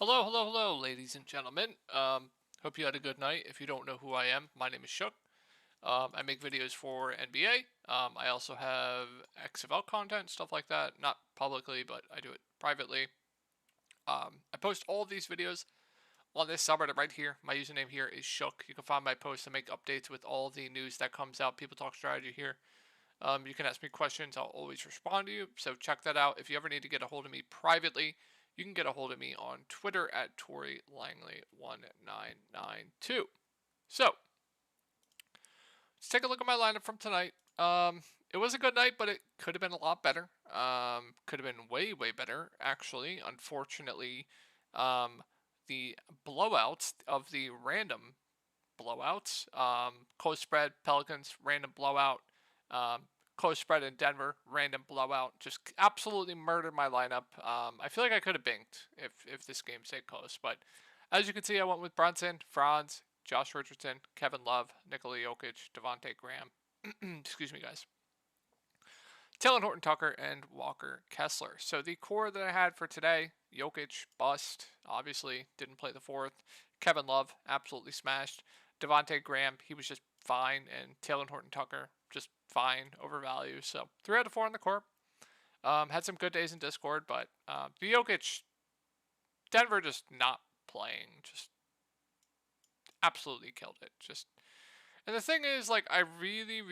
Hello, ladies and gentlemen. Hope you had a good night. If you don't know who I am, my name is Shook. I make videos for NBA. I also have XFL content, stuff like that. Not publicly, but I do it privately. I post all of these videos on this subreddit right here. My username here is Shook. You can find my posts and make updates with all the news that comes out. People talk strategy here. You can ask me questions. I'll always respond to you. So check that out. If you ever need to get a hold of me privately, you can get a hold of me on Twitter at ToryLangley1992. So let's take a look at my lineup from tonight. It was a good night, but it could have been a lot better. Could have been way better, actually. Unfortunately, the blowouts of the random blowouts. Close spread, Pelicans, random blowout. Close spread in Denver, random blowout. Just absolutely murdered my lineup. I feel like I could have binked if this game stayed close. But as you can see, I went with Brunson, Franz, Josh Richardson, Kevin Love, Nikola Jokic, Devontae Graham. Excuse me, guys. Taylor Horton Tucker, and Walker Kessler. So the core that I had for today, Jokic, bust, obviously, didn't play the fourth. Kevin Love, absolutely smashed. Devontae Graham, he was just fine. And Taylor Horton Tucker, just fine, overvalued. So 3 out of 4 in the core. Had some good days in Discord, but the Jokic, Denver just not playing, just absolutely killed it. And the thing is, like, I really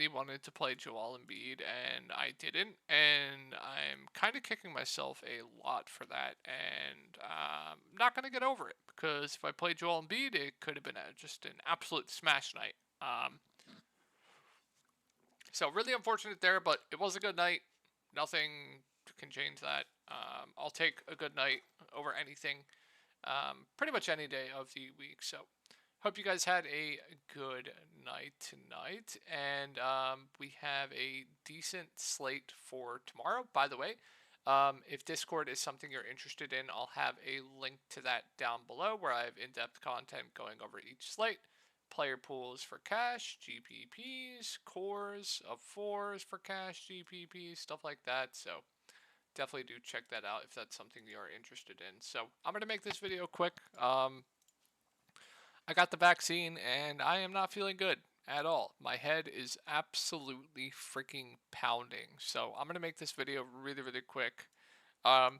wanted to play Joel Embiid, and I didn't, and I'm kind of kicking myself a lot for that, and not going to get over it, because if I played Joel Embiid, it could have been just an absolute smash night. So really unfortunate there, but it was a good night. Nothing can change that. I'll take a good night over anything, pretty much any day of the week, so hope you guys had a good night tonight, and we have a decent slate for tomorrow. By the way, if Discord is something you're interested in, I'll have a link to that down below where I have in-depth content going over each slate. Player pools for cash, GPPs, cores of fours for cash, GPPs, stuff like that. So definitely do check that out if that's something you're interested in. So I'm going to make this video quick. I got the vaccine and I am not feeling good at all. My head is absolutely freaking pounding. So I'm going to make this video really quick. I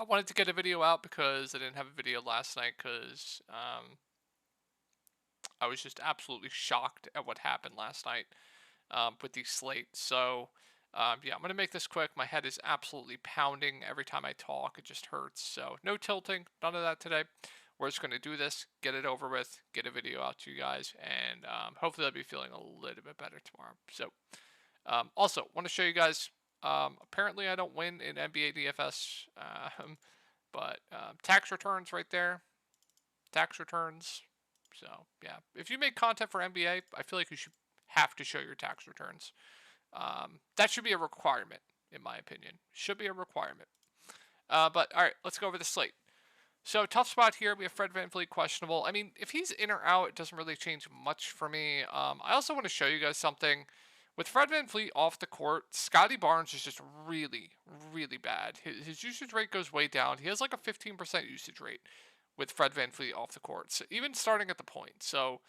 wanted to get a video out because I didn't have a video last night because I was just absolutely shocked at what happened last night with the slate. So yeah, I'm going to make this quick. My head is absolutely pounding every time I talk. It just hurts. So no tilting, none of that today. We're just going to do this, get it over with, get a video out to you guys, and hopefully I'll be feeling a little bit better tomorrow. So also, want to show you guys, apparently I don't win in NBA DFS, but tax returns right there. Tax returns. So yeah, if you make content for NBA, I feel like you should have to show your tax returns. That should be a requirement, in my opinion. Should be a requirement. But all right, let's go over the slate. So tough spot here. We have Fred VanVleet questionable. I mean, if he's in or out, it doesn't really change much for me. I also want to show you guys something. With Fred VanVleet off the court, Scotty Barnes is just really bad. His usage rate goes way down. He has like a 15% usage rate with Fred VanVleet off the court. So even starting at the point. So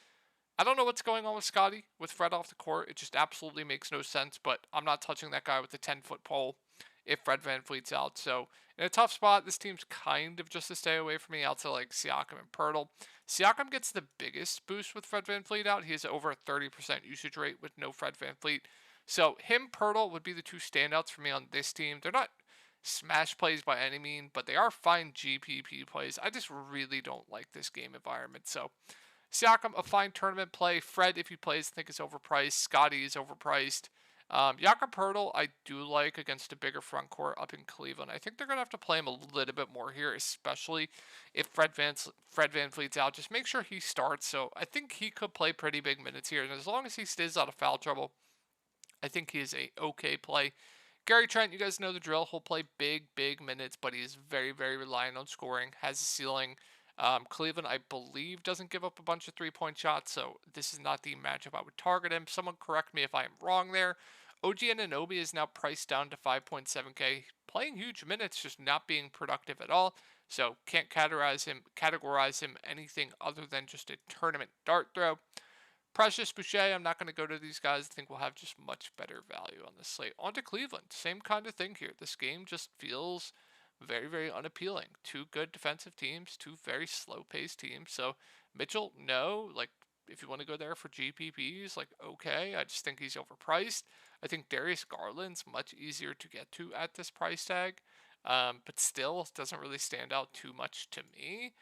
I don't know what's going on with Scotty with Fred off the court. It just absolutely makes no sense, but I'm not touching that guy with the 10-foot pole if Fred VanVleet's out. So in a tough spot, this team's kind of just to stay away from me outside like Siakam and Pirtle. Siakam gets the biggest boost with Fred VanVleet out. He has over a 30% usage rate with no Fred VanVleet. So him, Pirtle would be the two standouts for me on this team. They're not smash plays by any mean, but they are fine GPP plays. I just really don't like this game environment. So Siakam, a fine tournament play. Fred, if he plays, I think is overpriced. Scotty is overpriced. Jakob Poeltl, I do like against a bigger front court up in Cleveland. I think they're going to have to play him a little bit more here, especially if Fred VanVleet's out. Just make sure he starts. So I think he could play pretty big minutes here. And as long as he stays out of foul trouble, I think he is a okay play. Gary Trent, you guys know the drill. He'll play big minutes, but he is very reliant on scoring. Has a ceiling. Cleveland, I believe, doesn't give up a bunch of three-point shots, so this is not the matchup I would target him. Someone correct me if I am wrong there. OG Anunoby is now priced down to 5.7K, playing huge minutes, just not being productive at all. So can't categorize him anything other than just a tournament dart throw. Precious Boucher, I'm not going to go to these guys. I think we'll have just much better value on this slate. On to Cleveland. Same kind of thing here. This game just feels very, very unappealing. Two good defensive teams, two very slow paced teams. So Mitchell, no. Like, if you want to go there for GPPs, like, okay. I just think he's overpriced. I think Darius Garland's much easier to get to at this price tag, but still doesn't really stand out too much to me.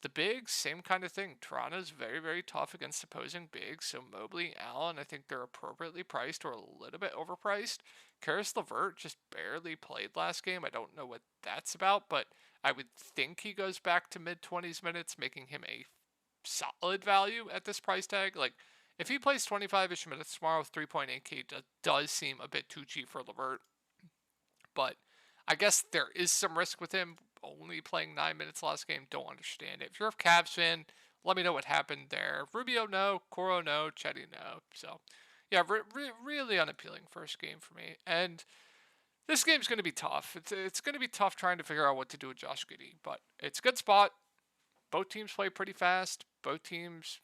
The bigs, same kind of thing. Toronto's very, very tough against opposing bigs. So Mobley, Allen, I think they're appropriately priced or a little bit overpriced. Karis LeVert just barely played last game. I don't know what that's about, but I would think he goes back to mid 20s minutes, making him a solid value at this price tag. Like, if he plays 25-ish minutes tomorrow, 3.8K does seem a bit too cheap for LeVert. But I guess there is some risk with him only playing 9 minutes last game. Don't understand it. If you're a Cavs fan, let me know what happened there. Rubio, no. Coro, no. Chetty, no. So, yeah, really unappealing first game for me. And this game's going to be tough. It's going to be tough trying to figure out what to do with Josh Giddey. But it's a good spot. Both teams play pretty fast. Both teams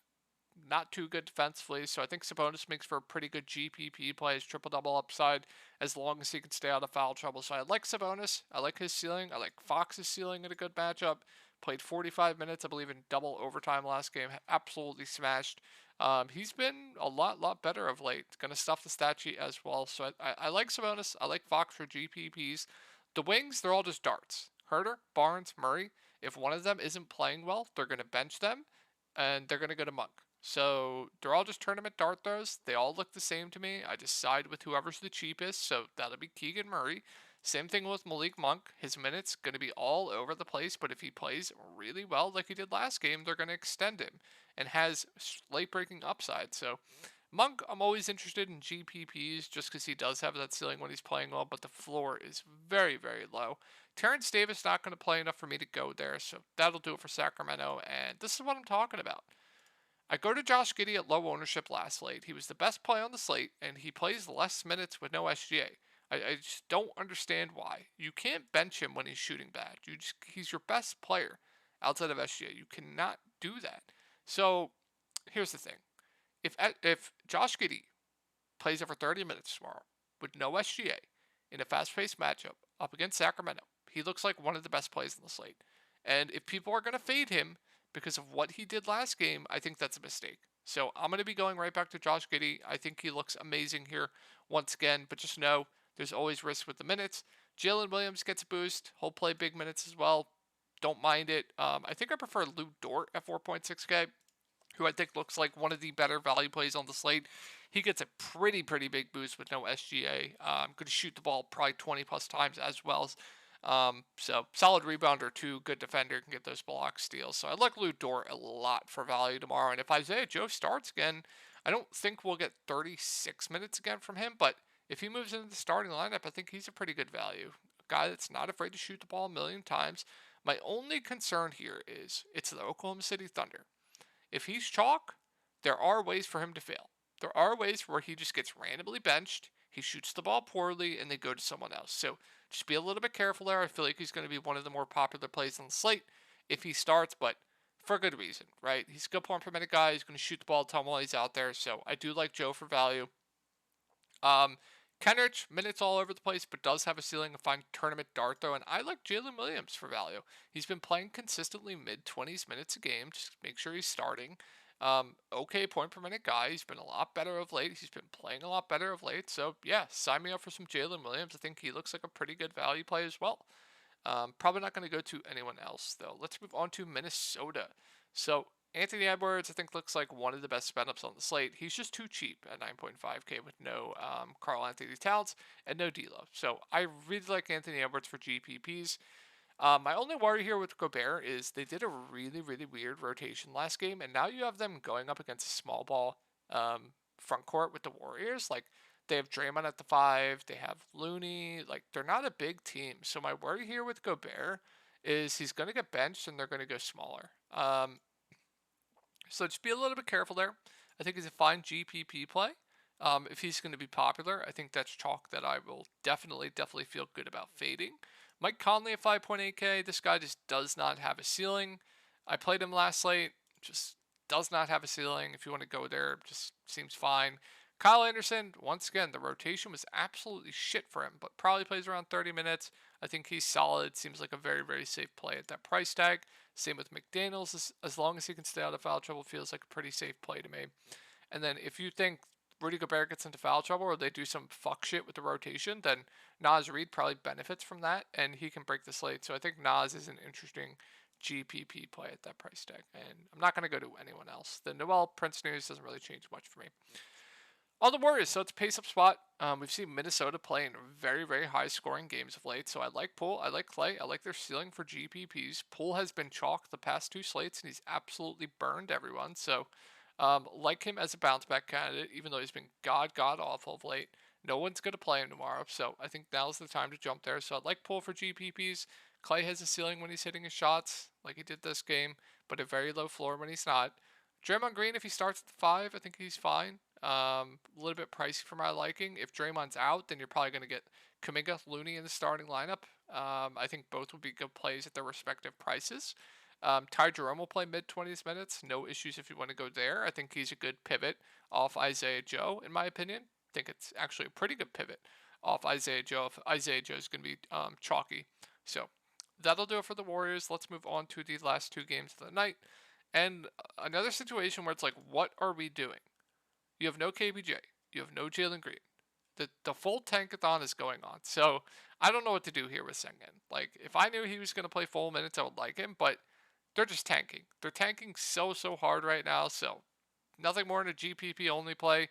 not too good defensively, so I think Sabonis makes for a pretty good GPP play, his triple-double upside, as long as he can stay out of foul trouble. So I like Sabonis. I like his ceiling. I like Fox's ceiling in a good matchup. Played 45 minutes, I believe, in double overtime last game. Absolutely smashed. He's been a lot better of late. Going to stuff the stat sheet as well. So I like Sabonis. I like Fox for GPPs. The wings, they're all just darts. Herter, Barnes, Murray. If one of them isn't playing well, they're going to bench them, and they're going to go to Monk. So they're all just tournament dart throws. They all look the same to me. I just side with whoever's the cheapest. So that'll be Keegan Murray. Same thing with Malik Monk. His minutes going to be all over the place, but if he plays really well like he did last game, they're going to extend him and has late breaking upside. So Monk, I'm always interested in GPPs just because he does have that ceiling when he's playing well, but the floor is very, very low. Terrence Davis not going to play enough for me to go there, so that'll do it for Sacramento, and this is what I'm talking about. I go to Josh Giddey at low ownership last slate. He was the best play on the slate, and he plays less minutes with no SGA. I just don't understand why. You can't bench him when he's shooting bad. He's your best player outside of SGA. You cannot do that. So here's the thing: if Josh Giddey plays over 30 minutes tomorrow with no SGA in a fast-paced matchup up against Sacramento, he looks like one of the best plays on the slate. And if people are going to fade him because of what he did last game, I think that's a mistake. So I'm going to be going right back to Josh Giddey. I think he looks amazing here once again, but just know there's always risk with the minutes. Jalen Williams gets a boost. He'll play big minutes as well. Don't mind it. I think I prefer Lou Dort at 4.6K, who I think looks like one of the better value plays on the slate. He gets a pretty big boost with no SGA. Going to shoot the ball probably 20 plus times as well. So solid rebounder too, good defender, can get those block steals. So I like Lou Dort a lot for value tomorrow. And if Isaiah Joe starts again, I don't think we'll get 36 minutes again from him, but if he moves into the starting lineup, I think he's a pretty good value. A guy that's not afraid to shoot the ball a million times. My only concern here is it's the Oklahoma City Thunder. If he's chalk, there are ways for him to fail. There are ways where he just gets randomly benched, he shoots the ball poorly, and they go to someone else. So just be a little bit careful there. I feel like he's going to be one of the more popular plays on the slate if he starts, but for a good reason, right? He's a good point per minute guy. He's going to shoot the ball a ton while he's out there. So I do like Joe for value. Kenrich, minutes all over the place, but does have a ceiling of fine tournament dart throw. And I like Jalen Williams for value. He's been playing consistently mid-20s minutes a game. Just make sure he's starting. Okay point per minute guy. He's been a lot better of late. He's been playing a lot better of late. So, yeah, sign me up for some Jalen Williams. I think he looks like a pretty good value play as well. Probably not going to go to anyone else, though. Let's move on to Minnesota. So, Anthony Edwards, I think, looks like one of the best spend-ups on the slate. He's just too cheap at 9.5K with no Karl Anthony Towns and no D'Lo. So I really like Anthony Edwards for GPPs. My only worry here with Gobert is they did a really weird rotation last game, and now you have them going up against a small ball front court with the Warriors. Like, they have Draymond at the 5, they have Looney. Like, they're not a big team. So my worry here with Gobert is he's going to get benched and they're going to go smaller. So just be a little bit careful there. I think he's a fine GPP play. If he's going to be popular, I think that's chalk that I will definitely feel good about fading. Mike Conley at 5.8K. This guy just does not have a ceiling. I played him last slate. Just does not have a ceiling. If you want to go there, just seems fine. Kyle Anderson, once again, the rotation was absolutely shit for him, but probably plays around 30 minutes. I think he's solid. Seems like a very, very safe play at that price tag. Same with McDaniels. As long as he can stay out of foul trouble, feels like a pretty safe play to me. And then if you think Rudy Gobert gets into foul trouble or they do some fuck shit with the rotation, then Nas Reed probably benefits from that and he can break the slate. So I think Nas is an interesting GPP play at that price tag. And I'm not going to go to anyone else. The Noel Prince news doesn't really change much for me. On the Warriors, so it's a pace up spot. We've seen Minnesota playing very, very high scoring games of late. So I like Poole, I like Clay, I like their ceiling for GPPs. Poole has been chalked the past two slates and he's absolutely burned everyone. So like him as a bounce back candidate, even though he's been god awful of late. No one's going to play him tomorrow, so I think now's the time to jump there. So I'd like Poole for GPPs. Clay has a ceiling when he's hitting his shots, like he did this game, but a very low floor when he's not. Draymond Green, if he starts at the 5, I think he's fine. A little bit pricey for my liking. If Draymond's out, then you're probably going to get Kuminga, Looney in the starting lineup. I think both would be good plays at their respective prices. Ty Jerome will play mid 20s minutes. No issues if you want to go there. I think he's a good pivot off Isaiah Joe, in my opinion. I think it's actually a pretty good pivot off Isaiah Joe if Isaiah Joe is going to be chalky. So that'll do it for the Warriors. Let's move on to the last two games of the night. And another situation where it's like, what are we doing? You have no KBJ. You have no Jalen Green. The full tankathon is going on. So I don't know what to do here with Sengun. Like, if I knew he was going to play full minutes, I would like him. But they're just tanking. They're tanking so hard right now. So nothing more than a GPP only play.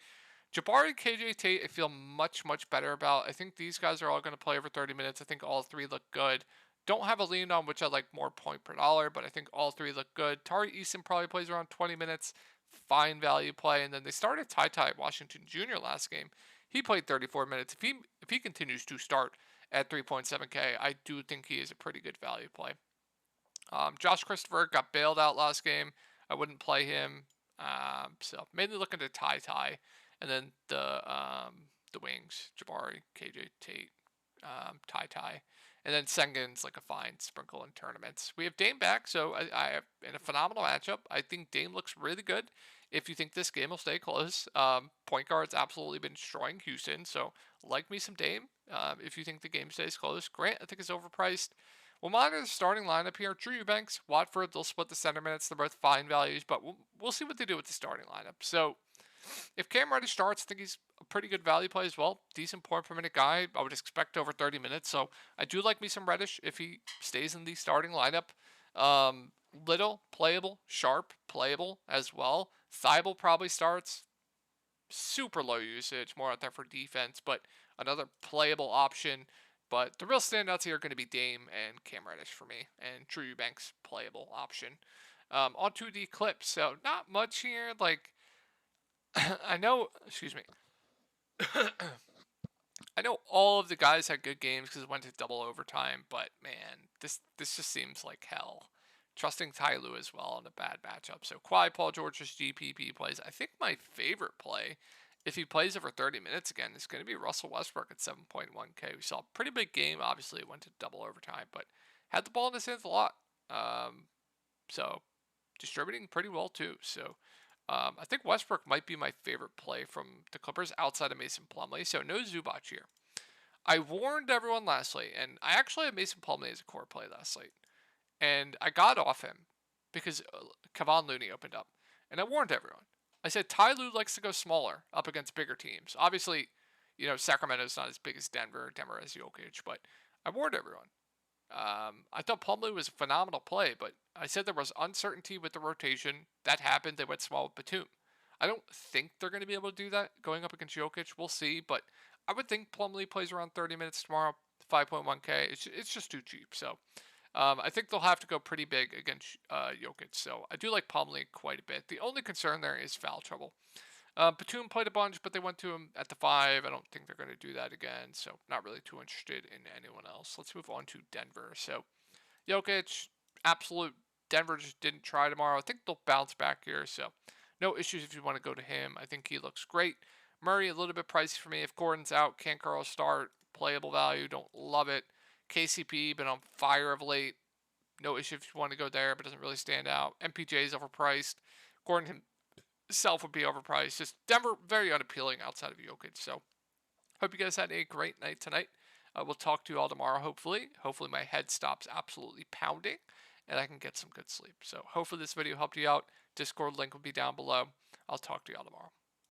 Jabari, KJ Tate, I feel much better about. I think these guys are all going to play over 30 minutes. I think all three look good. Don't have a lean on which I like more point per dollar, but I think all three look good. Tari Eason probably plays around 20 minutes. Fine value play. And then they started Ty Washington Jr. last game. He played 34 minutes. If he continues to start at 3.7K, I do think he is a pretty good value play. Josh Christopher got bailed out last game. I wouldn't play him. So mainly looking to Ty, and then the wings, Jabari, KJ Tate, Ty, and then Sengun's like a fine sprinkle in tournaments. We have Dame back, so I have in a phenomenal matchup. I think Dame looks really good. If you think this game will stay close, point guard's absolutely been destroying Houston, so like me some Dame. If you think the game stays close, Grant I think is overpriced. We'll monitor the starting lineup here. Drew Eubanks, Watford, they'll split the center minutes. They're both fine values, but we'll see what they do with the starting lineup. So if Cam Reddish starts, I think he's a pretty good value play as well. Decent point per minute guy. I would expect over 30 minutes. So I do like me some Reddish if he stays in the starting lineup. Little, playable. Sharp, playable as well. Thibault probably starts. Super low usage, more out there for defense, but another playable option. But the real standouts here are going to be Dame and Cam Reddish for me, and Drew Eubanks playable option. Onto the clips. So not much here. Like I know, excuse me. I know all of the guys had good games because it went to double overtime, but man, this just seems like hell. Trusting Ty Lue as well in a bad matchup. So Kawhi Paul George's GPP plays. I think my favorite play, if he plays over 30 minutes again, is going to be Russell Westbrook at 7.1K. We saw a pretty big game. Obviously, it went to double overtime, but had the ball in his hands a lot. So distributing pretty well too. So I think Westbrook might be my favorite play from the Clippers outside of Mason Plumlee. So no Zubac here. I warned everyone last slate, and I actually had Mason Plumlee as a core play last slate. And I got off him because Kevon Looney opened up. And I warned everyone. I said Ty Lue likes to go smaller up against bigger teams. Obviously, Sacramento's not as big as Denver. Denver has Jokic. But I warned everyone. I thought Plumlee was a phenomenal play, but I said there was uncertainty with the rotation. That happened. They went small with Batum. I don't think they're going to be able to do that going up against Jokic. We'll see. But I would think Plumlee plays around 30 minutes tomorrow. 5.1K. It's just too cheap. So I think they'll have to go pretty big against Jokic. So I do like Plumlee quite a bit. The only concern there is foul trouble. Batum played a bunch, but they went to him at the 5. I don't think they're going to do that again. So not really too interested in anyone else. Let's move on to Denver. So Jokic, absolute Denver just didn't try tomorrow. I think they'll bounce back here. So no issues if you want to go to him. I think he looks great. Murray, a little bit pricey for me. If Gordon's out, can't Carl start. Playable value. Don't love it. KCP been on fire of late. No issue if you want to go there, but doesn't really stand out. MPJ is overpriced. Gordon himself would be overpriced. Just Denver, very unappealing outside of Jokic. So hope you guys had a great night tonight. We'll talk to you all tomorrow, hopefully. Hopefully my head stops absolutely pounding and I can get some good sleep. So hopefully this video helped you out. Discord link will be down below. I'll talk to you all tomorrow.